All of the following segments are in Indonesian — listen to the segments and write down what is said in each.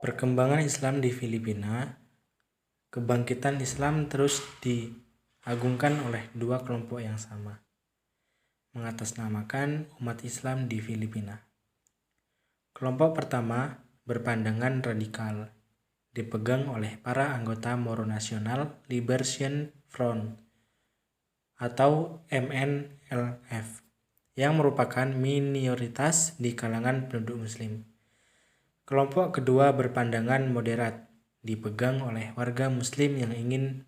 Perkembangan Islam di Filipina. Kebangkitan Islam terus diagungkan oleh dua kelompok yang sama, mengatasnamakan umat Islam di Filipina. Kelompok pertama berpandangan radikal, dipegang oleh para anggota Moro National Liberation Front atau MNLF, yang merupakan minoritas di kalangan penduduk Muslim. Kelompok kedua berpandangan moderat, dipegang oleh warga Muslim yang ingin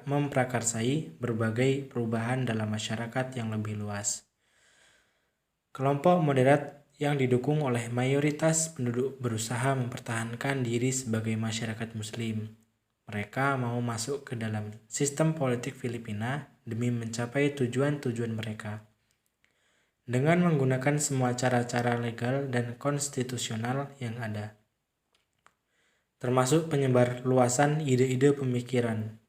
memprakarsai berbagai perubahan dalam masyarakat yang lebih luas. Kelompok moderat yang didukung oleh mayoritas penduduk berusaha mempertahankan diri sebagai masyarakat Muslim. Mereka mau masuk ke dalam sistem politik Filipina demi mencapai tujuan-tujuan mereka. Dengan menggunakan semua cara-cara legal dan konstitusional yang ada, termasuk penyebar luasan ide-ide pemikiran,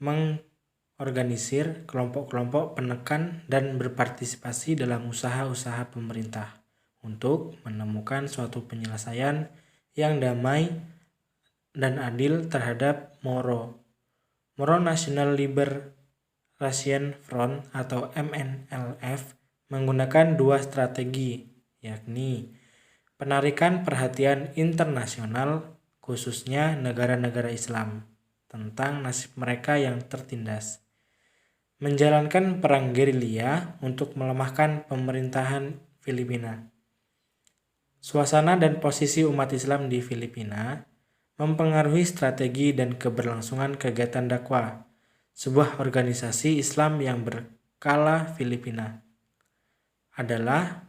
mengorganisir kelompok-kelompok penekan dan berpartisipasi dalam usaha-usaha pemerintah untuk menemukan suatu penyelesaian yang damai dan adil terhadap Moro National Liberation Front atau MNLF menggunakan dua strategi, yakni penarikan perhatian internasional, khususnya negara-negara Islam, tentang nasib mereka yang tertindas, menjalankan perang gerilya untuk melemahkan pemerintahan Filipina. Suasana dan posisi umat Islam di Filipina mempengaruhi strategi dan keberlangsungan kegiatan dakwah, sebuah organisasi Islam yang berskala Filipina adalah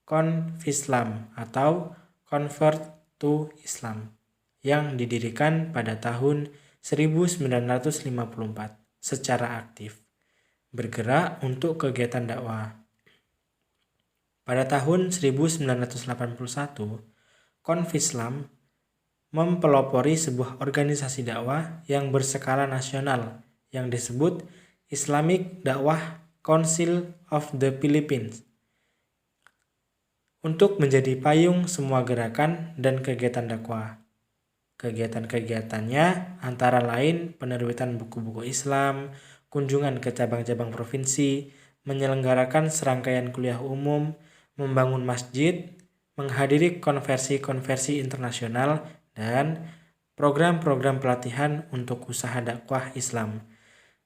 Convislam atau Convert to Islam yang didirikan pada tahun 1954 secara aktif bergerak untuk kegiatan dakwah. Pada tahun 1981, Convislam mempelopori sebuah organisasi dakwah yang berskala nasional yang disebut Islamic Dakwah Council of the Philippines untuk menjadi payung semua gerakan dan kegiatan dakwah. Kegiatan-kegiatannya antara lain penerbitan buku-buku Islam, kunjungan ke cabang-cabang provinsi, menyelenggarakan serangkaian kuliah umum, membangun masjid, menghadiri konversi-konversi internasional, dan program-program pelatihan untuk usaha dakwah Islam,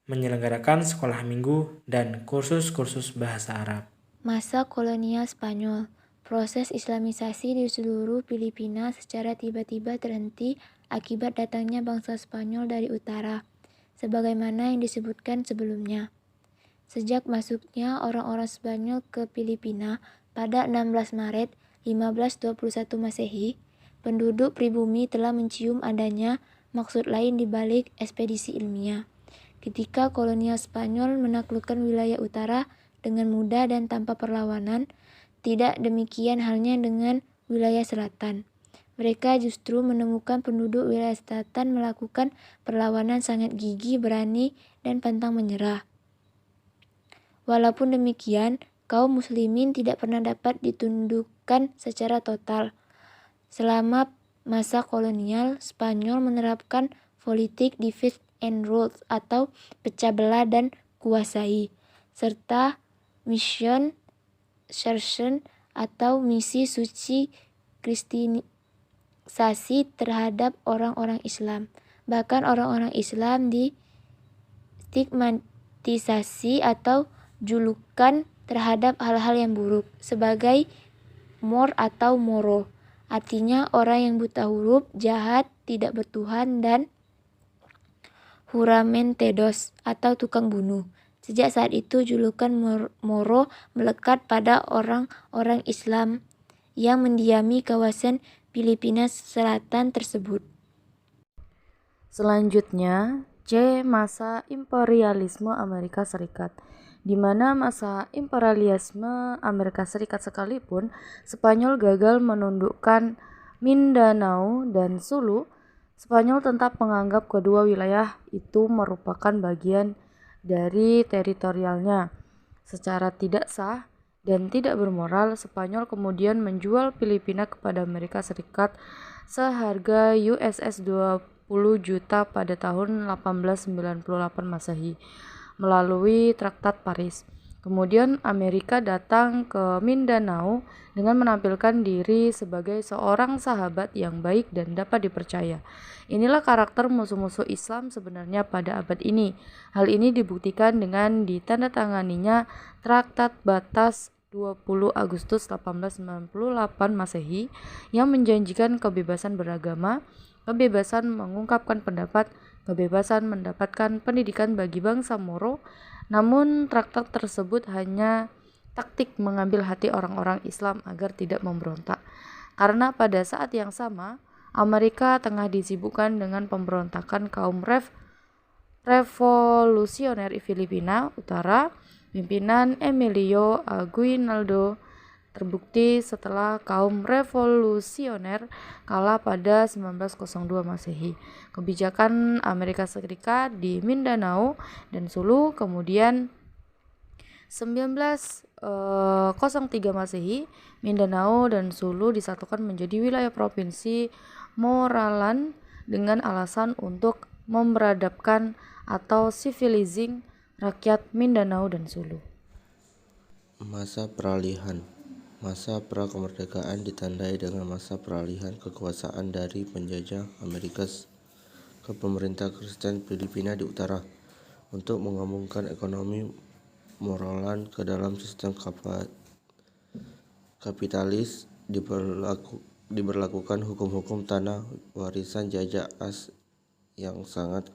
menyelenggarakan sekolah minggu, dan kursus-kursus bahasa Arab. Masa kolonial Spanyol. Proses Islamisasi di seluruh Filipina secara tiba-tiba terhenti akibat datangnya bangsa Spanyol dari utara, sebagaimana yang disebutkan sebelumnya. Sejak masuknya orang-orang Spanyol ke Filipina pada 16 Maret 1521 Masehi, penduduk pribumi telah mencium adanya maksud lain di balik ekspedisi ilmiah. Ketika kolonial Spanyol menaklukkan wilayah utara dengan mudah dan tanpa perlawanan, tidak demikian halnya dengan wilayah selatan. Mereka justru menemukan penduduk wilayah selatan melakukan perlawanan sangat gigih, berani, dan pantang menyerah. Walaupun demikian, kaum muslimin tidak pernah dapat ditundukkan secara total. Selama masa kolonial, Spanyol menerapkan politik divide and rule atau pecah belah dan kuasai, serta mission Sertion atau misi suci kristenisasi terhadap orang-orang Islam. Bahkan orang-orang Islam distigmatisasi atau julukan terhadap hal-hal yang buruk sebagai Mor atau Moro. Artinya orang yang buta huruf, jahat, tidak bertuhan, dan juramentedos atau tukang bunuh. Sejak saat itu, julukan Moro melekat pada orang-orang Islam yang mendiami kawasan Filipina Selatan tersebut. Selanjutnya, C. Masa imperialisme Amerika Serikat, di mana masa imperialisme Amerika Serikat sekalipun Spanyol gagal menundukkan Mindanao dan Sulu, Spanyol tetap menganggap kedua wilayah itu merupakan bagian dari teritorialnya. Secara tidak sah, dan tidak bermoral, Spanyol kemudian menjual Filipina kepada Amerika Serikat seharga USS 20 juta pada tahun 1898 Masehi melalui Traktat Paris. Kemudian Amerika datang ke Mindanao dengan menampilkan diri sebagai seorang sahabat yang baik dan dapat dipercaya. Inilah karakter musuh-musuh Islam sebenarnya pada abad ini. Hal ini dibuktikan dengan ditandatanganinya Traktat Batas 20 Agustus 1898 Masehi yang menjanjikan kebebasan beragama, kebebasan mengungkapkan pendapat, kebebasan mendapatkan pendidikan bagi bangsa Moro. Namun traktat tersebut hanya taktik mengambil hati orang-orang Islam agar tidak memberontak. Karena pada saat yang sama, Amerika tengah disibukkan dengan pemberontakan kaum revolusioner Filipina Utara, pimpinan Emilio Aguinaldo. Terbukti setelah kaum revolusioner kalah pada 1902 Masehi. Kebijakan Amerika Serikat di Mindanao dan Sulu kemudian 1903 Masehi, Mindanao dan Sulu disatukan menjadi wilayah provinsi Moralan dengan alasan untuk memberadabkan atau civilizing rakyat Mindanao dan Sulu. Masa peralihan. Masa pra-kemerdekaan ditandai dengan masa peralihan kekuasaan dari penjajah Amerika ke pemerintah Kristen Filipina di utara untuk menggabungkan ekonomi Moralan ke dalam sistem kapitalis. Diberlakukan hukum-hukum tanah warisan jajah as yang sangat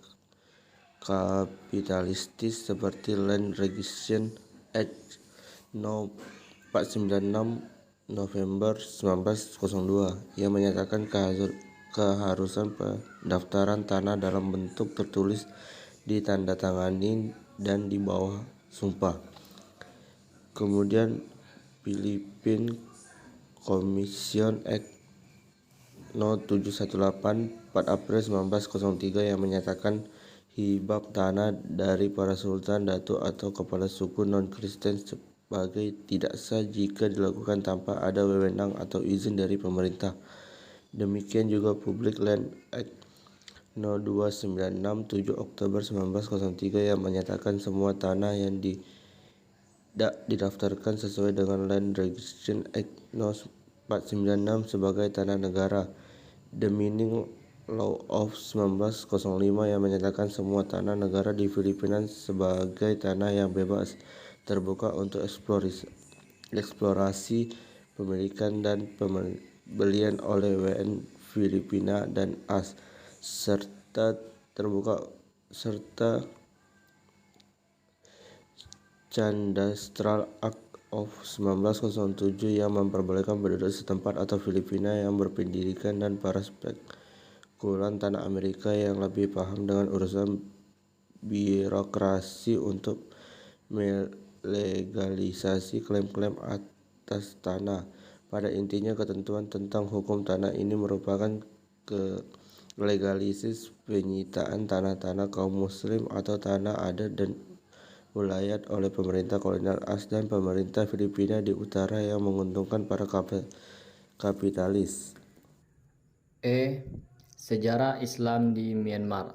kapitalistis seperti Land Regulation Act No. 496 November 1902 yang menyatakan keharusan pendaftaran tanah dalam bentuk tertulis, ditandatangani dan di bawah sumpah. Kemudian Philippine Commission Act No. 718 4 April 1903 yang menyatakan hibah tanah dari para sultan, datuk atau kepala suku non-Kristen sebagai tidak sah jika dilakukan tanpa ada wewenang atau izin dari pemerintah. Demikian juga Public Land Act No. 296 7 Oktober 1903 yang menyatakan semua tanah yang tidak didaftarkan sesuai dengan Land Regulation Act No. 496 sebagai tanah negara. The Mining Law of 1905 yang menyatakan semua tanah negara di Filipina sebagai tanah yang bebas terbuka untuk eksplorasi, pemilikan dan pembelian oleh WN Filipina dan AS serta Cadastral Act of 1907 yang memperbolehkan penduduk setempat atau Filipina yang berpendidikan dan para spekulan tanah Amerika yang lebih paham dengan urusan birokrasi untuk legalisasi klaim-klaim atas tanah. Pada intinya, ketentuan tentang hukum tanah ini merupakan legalisasi penyitaan tanah-tanah kaum muslim atau tanah adat dan wilayah oleh pemerintah kolonial AS dan pemerintah Filipina di utara yang menguntungkan para kapitalis. Sejarah Islam di Myanmar.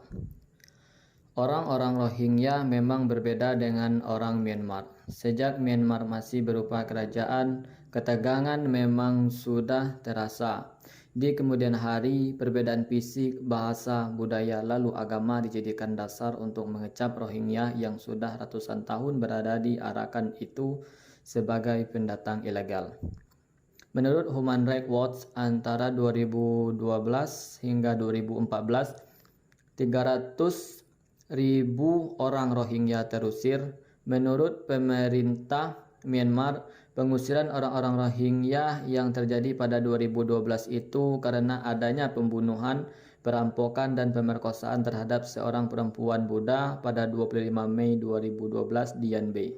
Orang-orang Rohingya memang berbeda dengan orang Myanmar. Sejak Myanmar masih berupa kerajaan, ketegangan memang sudah terasa. Di kemudian hari, perbedaan fisik, bahasa, budaya, lalu agama dijadikan dasar untuk mengecap Rohingya yang sudah ratusan tahun berada di Arakan itu sebagai pendatang ilegal. Menurut Human Rights Watch, antara 2012 hingga 2014, 300.000 orang Rohingya terusir. Menurut pemerintah Myanmar, pengusiran orang-orang Rohingya yang terjadi pada 2012 itu karena adanya pembunuhan, perampokan dan pemerkosaan terhadap seorang perempuan Buddha pada 25 Mei 2012 di Yanbe.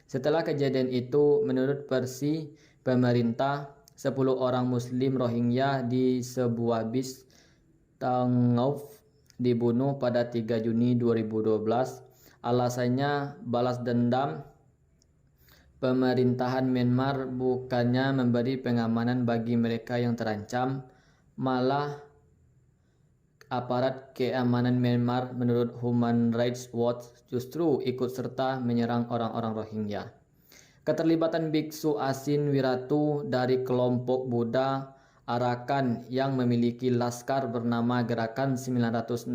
Setelah kejadian itu, menurut versi pemerintah, 10 orang Muslim Rohingya di sebuah bis Tangauf dibunuh pada 3 Juni 2012. Alasannya balas dendam pemerintahan Myanmar bukannya memberi pengamanan bagi mereka yang terancam, malah aparat keamanan Myanmar menurut Human Rights Watch justru ikut serta menyerang orang-orang Rohingya. Keterlibatan biksu Asin Wiratu dari kelompok Buddha Arakan yang memiliki laskar bernama Gerakan 969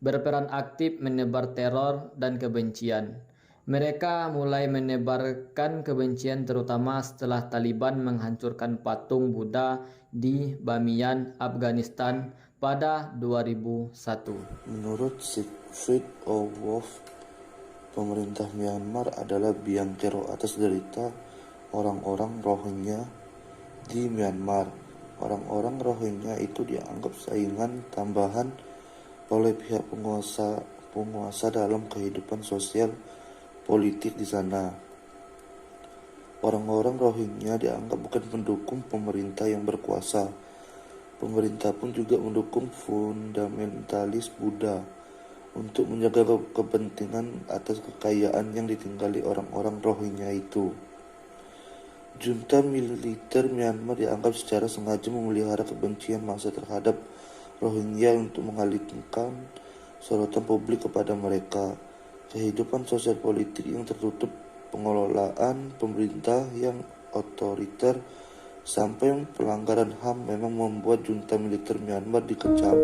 berperan aktif menebar teror dan kebencian. Mereka mulai menebarkan kebencian terutama setelah Taliban menghancurkan patung Buddha di Bamiyan, Afghanistan pada 2001. Menurut Siegfried Wolf, pemerintah Myanmar adalah biang kerok atas derita orang-orang Rohingya di Myanmar. Orang-orang Rohingya itu dianggap saingan tambahan oleh pihak penguasa dalam kehidupan sosial politik di sana. Orang-orang Rohingya dianggap bukan pendukung pemerintah yang berkuasa. Pemerintah pun juga mendukung fundamentalis Buddha untuk menjaga kepentingan atas kekayaan yang ditinggali orang-orang Rohingya itu. Junta militer Myanmar dianggap secara sengaja memelihara kebencian massa terhadap Rohingya untuk mengalihkan sorotan publik kepada mereka. Kehidupan sosial politik yang tertutup, pengelolaan pemerintah yang otoriter, sampai pelanggaran HAM memang membuat junta militer Myanmar dikecam.